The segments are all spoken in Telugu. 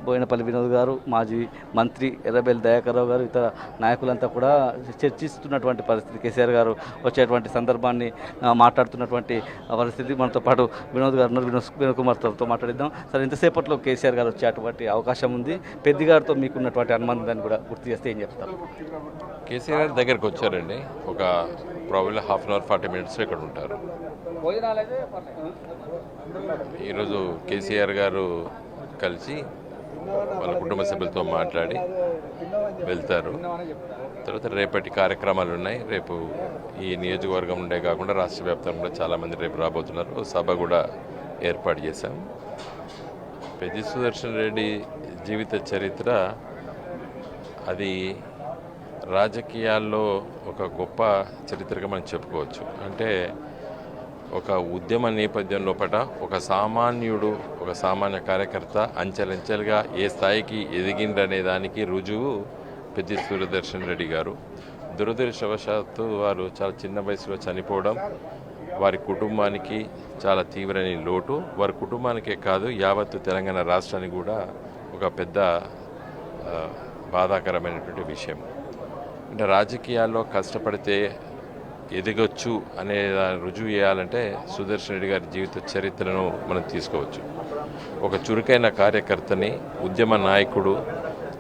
బోయినపల్లి వినోద్ గారు, మాజీ మంత్రి ఎర్రబెల్లి దయాకర్ రావు గారు, ఇతర నాయకులంతా కూడా చర్చిస్తున్నటువంటి పరిస్థితి. కేసీఆర్ గారు వచ్చేటువంటి సందర్భాన్ని మాట్లాడుతున్నటువంటి పరిస్థితి. మనతో పాటు వినోద్ గారు ఉన్నారు. వినోద్ కుమార్తో మాట్లాడిద్దాం. సరే, ఇంతసేపట్లో కేసీఆర్ గారు వచ్చేటువంటి అవకాశం ఉంది. పెద్ది గారితో మీకున్నటువంటి అనుబంధాన్ని కూడా గుర్తు చేస్తే ఏం చెప్తారు? కేసీఆర్ దగ్గరికి వచ్చారండి. ఒక probably half an hour 40 minutes ఇక్కడ ఉంటారు. ఈరోజు కేసీఆర్ గారు కలిసి వాళ్ళ కుటుంబ సభ్యులతో మాట్లాడి వెళ్తారు. తర్వాత రేపటి కార్యక్రమాలు ఉన్నాయి. రేపు ఈ నియోజకవర్గం ఉండే కాకుండా రాష్ట్ర వ్యాప్తంగా కూడా చాలామంది రేపు రాబోతున్నారు. సభ కూడా ఏర్పాటు చేశాం. పెద్ది సుదర్శన్ రెడ్డి జీవిత చరిత్ర అది రాజకీయాల్లో ఒక గొప్ప చరిత్రగా మనం చెప్పుకోవచ్చు. అంటే ఒక ఉద్యమ నేపథ్యం లోపల ఒక సామాన్యుడు, ఒక సామాన్య కార్యకర్త అంచెలంచెలుగా ఏ స్థాయికి ఎదిగిందనే దానికి రుజువు పెద్ది సుదర్శన్ రెడ్డి గారు. దురదృష్టవశాత్తు వారు చాలా చిన్న వయసులో చనిపోవడం వారి కుటుంబానికి చాలా తీవ్రమైన లోటు. వారి కుటుంబానికే కాదు, యావత్తు తెలంగాణ రాష్ట్రానికి కూడా ఒక పెద్ద బాధాకరమైనటువంటి విషయం. అంటే రాజకీయాల్లో కష్టపడితే ఎదగొచ్చు అనే రుజువు చేయాలంటే సుదర్శన్ రెడ్డి గారి జీవిత చరిత్రను మనం తీసుకోవచ్చు. ఒక చురుకైన కార్యకర్తని, ఉద్యమ నాయకుడు,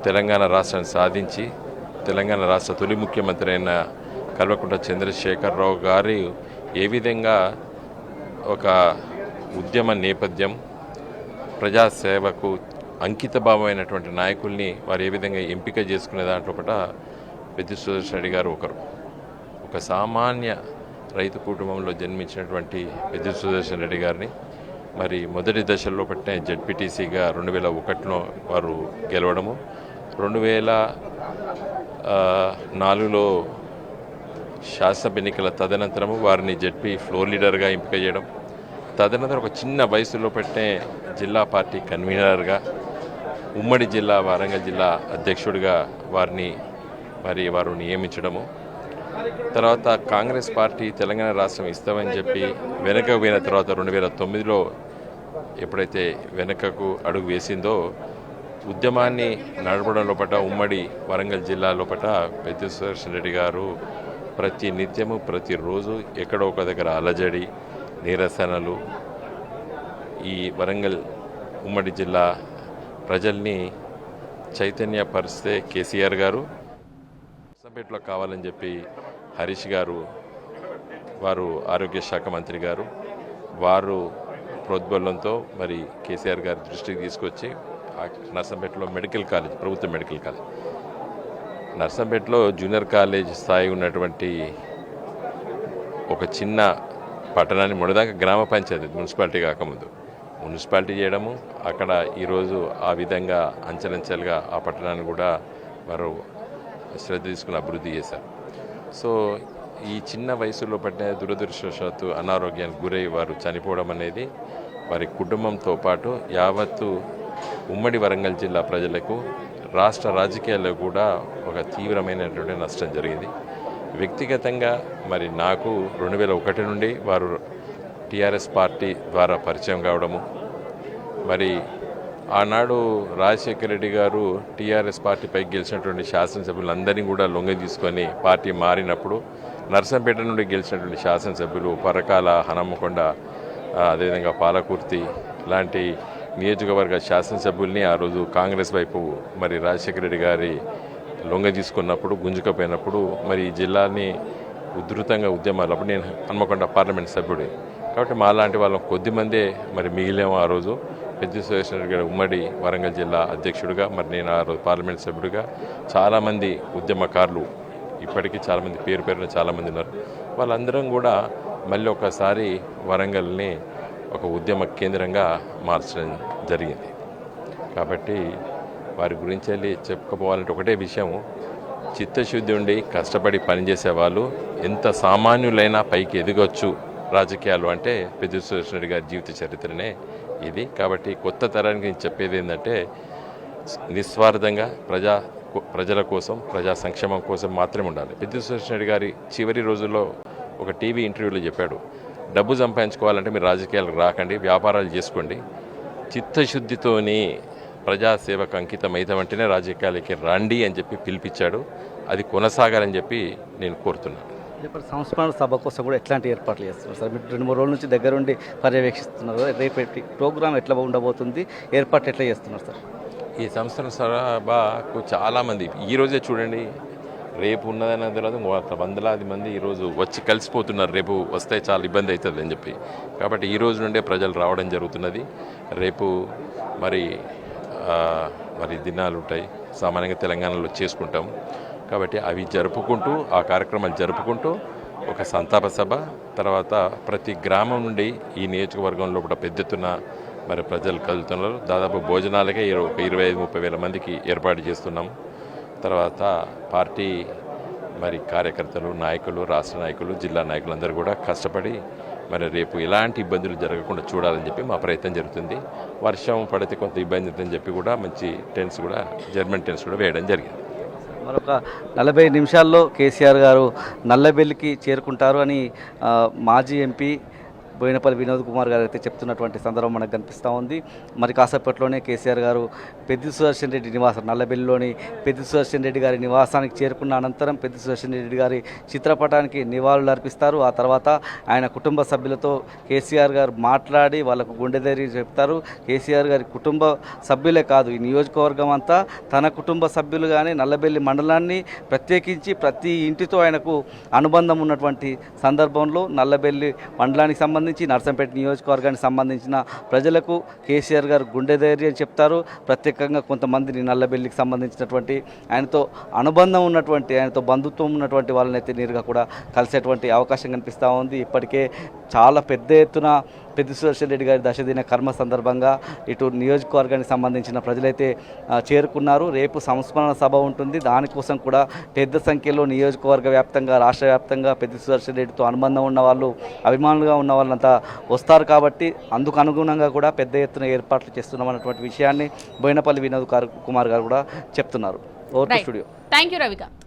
తెలంగాణ రాష్ట్రాన్ని సాధించి తెలంగాణ రాష్ట్ర తొలి ముఖ్యమంత్రి అయిన కల్వకుంట్ల చంద్రశేఖరరావు గారు ఏ విధంగా ఒక ఉద్యమ నేపథ్యం, ప్రజాసేవకు అంకితభావమైనటువంటి నాయకుల్ని వారు ఏ విధంగా ఎంపిక చేసుకునే దాంట్లో పట పెద్ది సుదర్శన్ రెడ్డి గారు ఒకరు. ఒక సామాన్య రైతు కుటుంబంలో జన్మించినటువంటి పెద్ది సుదర్శన్ రెడ్డి గారిని మరి మొదటి దశలో పట్టిన జెడ్పీటీసీగా 2001లో వారు గెలవడము, 2004లో శాసనసభ ఎన్నికల తదనంతరము వారిని జెడ్పీ ఫ్లోర్ లీడర్గా ఎంపిక చేయడం, తదనంతరం ఒక చిన్న వయసులో పెట్టే జిల్లా పార్టీ కన్వీనర్గా, ఉమ్మడి జిల్లా వరంగల్ జిల్లా అధ్యక్షుడిగా వారు నియమించడము, తర్వాత కాంగ్రెస్ పార్టీ తెలంగాణ రాష్ట్రం ఇస్తామని చెప్పి వెనకకు పోయిన తర్వాత 2009లో ఎప్పుడైతే వెనకకు అడుగు వేసిందో ఉద్యమాన్ని నడపడం లోపల ఉమ్మడి వరంగల్ జిల్లా లోపల పెద్ది సుదర్శన్ రెడ్డి గారు ప్రతి నిత్యము ప్రతిరోజు ఎక్కడో ఒక దగ్గర అలజడి, నిరసనలు ఈ వరంగల్ ఉమ్మడి జిల్లా ప్రజల్ని చైతన్యపరిస్తే కేసీఆర్ గారు నర్సంపేటలో కావాలని చెప్పి హరీష్ గారు, వారు ఆరోగ్య శాఖ మంత్రి గారు, వారు ప్రోద్బలంతో మరి కేసీఆర్ గారి దృష్టికి తీసుకొచ్చి నర్సంపేటలో మెడికల్ కాలేజ్, ప్రభుత్వ మెడికల్ కాలేజ్, నర్సంపేటలో జూనియర్ కాలేజ్ స్థాయి ఉన్నటువంటి ఒక చిన్న పట్టణాన్ని మొదటిదాకా గ్రామ పంచాయతీ మున్సిపాలిటీ కాకముందు మున్సిపాలిటీ చేయడము, అక్కడ ఈరోజు ఆ విధంగా అంచెలంచెలుగా ఆ పట్టణాన్ని కూడా వారు శ్రద్ధ తీసుకుని అభివృద్ధి చేశారు. సో ఈ చిన్న వయసులో పట్టిన దురదృష్టవశాత్తు అనారోగ్యానికి గురై వారు చనిపోవడం అనేది వారి కుటుంబంతో పాటు యావత్తు ఉమ్మడి వరంగల్ జిల్లా ప్రజలకు, రాష్ట్ర రాజకీయాల్లో కూడా ఒక తీవ్రమైనటువంటి నష్టం జరిగింది. వ్యక్తిగతంగా మరి నాకు 2001 నుండి వారు టీఆర్ఎస్ పార్టీ ద్వారా పరిచయం కావడము, మరి ఆనాడు రాజశేఖర రెడ్డి గారు టీఆర్ఎస్ పార్టీపై గెలిచినటువంటి శాసనసభ్యులందరినీ కూడా లొంగ తీసుకొని పార్టీ మారినప్పుడు నర్సంపేట నుండి గెలిచినటువంటి శాసనసభ్యులు పరకాల, హనమ్మకొండ, అదేవిధంగా పాలకుర్తి లాంటి నియోజకవర్గ శాసనసభ్యుల్ని ఆ రోజు కాంగ్రెస్ వైపు మరి రాజశేఖర రెడ్డి గారి లొంగ తీసుకున్నప్పుడు, గుంజుకపోయినప్పుడు మరి ఈ జిల్లాని ఉధృతంగా ఉద్యమాలు, అప్పుడు నేను హన్మకొండ పార్లమెంట్ సభ్యుడు కాబట్టి మా లాంటి వాళ్ళం కొద్దిమందే మరి మిగిలేము. ఆ రోజు పెద్ది సుదర్శన్ రెడ్డి గారు ఉమ్మడి వరంగల్ జిల్లా అధ్యక్షుడిగా, మరి నేను ఆ రోజు పార్లమెంట్ సభ్యుడిగా, చాలామంది ఉద్యమకారులు ఇప్పటికీ చాలామంది పేరున చాలామంది ఉన్నారు. వాళ్ళందరం కూడా మళ్ళీ ఒకసారి వరంగల్ని ఒక ఉద్యమ కేంద్రంగా మార్చడం జరిగింది. కాబట్టి వారి గురించి వెళ్ళి చెప్పుకోవాలంటే ఒకటే విషయం, చిత్తశుద్ధి ఉండి కష్టపడి పనిచేసే వాళ్ళు ఎంత సామాన్యులైనా పైకి ఎదగొచ్చు రాజకీయాలు అంటే పెద్ది సుదర్శన్ రెడ్డి గారి జీవిత చరిత్రనే ఇది. కాబట్టి కొత్త తరానికి నేను చెప్పేది ఏంటంటే నిస్వార్థంగా ప్రజల కోసం, ప్రజా సంక్షేమం కోసం మాత్రమే ఉండాలి. పెద్ది సుదర్శన్ రెడ్డి గారి చివరి రోజుల్లో ఒక టీవీ ఇంటర్వ్యూలో చెప్పాడు, డబ్బు సంపాదించుకోవాలంటే మీరు రాజకీయాలకు రాకండి, వ్యాపారాలు చేసుకోండి, చిత్తశుద్ధితోని ప్రజాసేవకు అంకితమైతమంటేనే రాజకీయాలకి రండి అని చెప్పి పిలిపించాడు. అది కొనసాగాలని చెప్పి నేను కోరుతున్నాను. రేపటి సంస్మరణ సభ కోసం కూడా ఎట్లాంటి ఏర్పాట్లు చేస్తున్నారు సార్? మీరు 2-3 రోజుల నుంచి దగ్గరుండి పర్యవేక్షిస్తున్నారు. రేపటి ప్రోగ్రామ్ ఎట్లా ఉండబోతుంది, ఏర్పాట్లు ఎట్లా చేస్తున్నారు సార్? ఈ సంస్థల సభకు చాలామంది ఈరోజే చూడండి, రేపు ఉన్నదనే తర్వాత వందలాది మంది ఈరోజు వచ్చి కలిసిపోతున్నారు. రేపు వస్తే చాలా ఇబ్బంది అవుతుంది అని చెప్పి, కాబట్టి ఈ రోజు నుండే ప్రజలు రావడం జరుగుతున్నది. రేపు మరి దినాలు ఉంటాయి, సామాన్యంగా తెలంగాణలో చేసుకుంటాం. కాబట్టి అవి జరుపుకుంటూ, ఆ కార్యక్రమాలు జరుపుకుంటూ ఒక సంతాప సభ, తర్వాత ప్రతి గ్రామం నుండి ఈ నియోజకవర్గంలో కూడా పెద్ద ఎత్తున మరి ప్రజలు కలుగుతున్నారు. దాదాపు భోజనాలకే ఒక 25-30 వేల మందికి ఏర్పాటు చేస్తున్నాం. తర్వాత పార్టీ మరి కార్యకర్తలు, నాయకులు, రాష్ట్ర నాయకులు, జిల్లా నాయకులు అందరూ కూడా కష్టపడి మరి రేపు ఎలాంటి ఇబ్బందులు జరగకుండా చూడాలని చెప్పి మా ప్రయత్నం జరుగుతుంది. వర్షం పడితే కొంత ఇబ్బంది అవుతుందని చెప్పి కూడా మంచి టెంట్స్ కూడా, జర్మన్ టెంట్స్ కూడా వేయడం జరిగింది. మరొక 40 నిమిషాల్లో కేసీఆర్ గారు నల్లబెల్లికి చేరుకుంటారు అని మాజీ ఎంపీ బోయినపల్లి వినోద్ కుమార్ గారు అయితే చెప్తున్నటువంటి సందర్భం మనకు కనిపిస్తూ ఉంది. మరి కాసేపట్లోనే కేసీఆర్ గారు పెద్ది సుదర్శన్ రెడ్డి నివాసం, నల్లబెల్లిలోని పెద్ది సుదర్శన్ రెడ్డి గారి నివాసానికి చేరుకున్న అనంతరం పెద్ది సుదర్శన్ రెడ్డి గారి చిత్రపటానికి నివాళులు అర్పిస్తారు. ఆ తర్వాత ఆయన కుటుంబ సభ్యులతో కేసీఆర్ గారు మాట్లాడి వాళ్ళకు గుండె ధైర్యం చెప్తారు. కేసీఆర్ గారి కుటుంబ సభ్యులే కాదు, ఈ నియోజకవర్గం అంతా తన కుటుంబ సభ్యులు కానీ నల్లబెల్లి మండలాన్ని ప్రత్యేకించి ప్రతి ఇంటితో ఆయనకు అనుబంధం ఉన్నటువంటి సందర్భంలో నల్లబెల్లి మండలానికి సంబంధించి, నర్సంపేట నియోజకవర్గానికి సంబంధించిన ప్రజలకు కేసీఆర్ గారు గుండె ధైర్యం చెప్తారు. ప్రత్యేకంగా కొంతమందిని నల్లబెల్లికి సంబంధించినటువంటి ఆయనతో అనుబంధం ఉన్నటువంటి, ఆయనతో బంధుత్వం ఉన్నటువంటి వాళ్ళనైతే నేరుగా కూడా కలిసేటువంటి అవకాశం కనిపిస్తూ ఉంది. ఇప్పటికే చాలా పెద్ద ఎత్తున పెద్ది సుదర్శన్ రెడ్డి గారి దశదిన కర్మ సందర్భంగా ఇటు నియోజకవర్గానికి సంబంధించిన ప్రజలైతే చేరుకున్నారు. రేపు సంస్మరణ సభ ఉంటుంది. దానికోసం కూడా పెద్ద సంఖ్యలో నియోజకవర్గ వ్యాప్తంగా, రాష్ట్ర వ్యాప్తంగా పెద్ది సుదర్శన్ రెడ్డితో అనుబంధం ఉన్న వాళ్ళు, అభిమానులుగా ఉన్న వాళ్ళంతా వస్తారు. కాబట్టి అందుకు అనుగుణంగా కూడా పెద్ద ఎత్తున ఏర్పాట్లు చేస్తున్నామన్నటువంటి విషయాన్ని బోయినపల్లి వినోద్ కుమార్ గారు కూడా చెప్తున్నారు. Over to studio. Thank you Ravikanth.